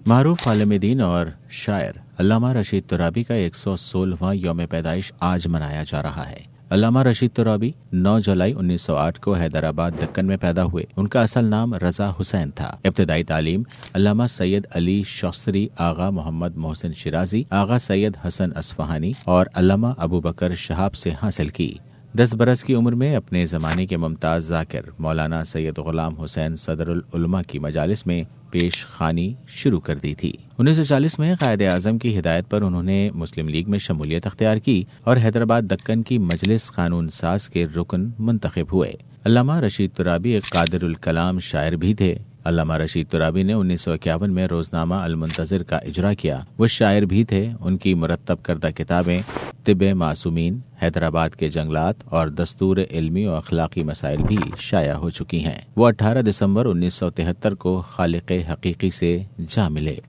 معروف عالم دین اور شاعر علامہ رشید ترابی کا 116واں یوم پیدائش آج منایا جا رہا ہے۔ علامہ رشید ترابی 9 جولائی 1908 کو حیدرآباد دکن میں پیدا ہوئے۔ ان کا اصل نام رضا حسین تھا۔ ابتدائی تعلیم علامہ سید علی شوستری، آغا محمد محسن شیرازی، آغا سید حسن اصفہانی اور علامہ ابوبکر شہاب سے حاصل کی۔ 10 برس کی عمر میں اپنے زمانے کے ممتاز ذاکر مولانا سید غلام حسین صدر العلماء کی مجالس میں پیش خوانی شروع کر دی تھی۔ 1940 میں قائد اعظم کی ہدایت پر انہوں نے مسلم لیگ میں شمولیت اختیار کی اور حیدرآباد دکن کی مجلس قانون ساز کے رکن منتخب ہوئے۔ علامہ رشید ترابی ایک قادر الکلام شاعر بھی تھے۔ علامہ رشید ترابی نے 1951 میں روزنامہ المنتظر کا اجرا کیا۔ وہ شاعر بھی تھے۔ ان کی مرتب کردہ کتابیں طب معصومین، حیدرآباد کے جنگلات اور دستور علمی و اخلاقی مسائل بھی شائع ہو چکی ہیں۔ وہ 18 دسمبر 1973 کو خالق حقیقی سے جا ملے۔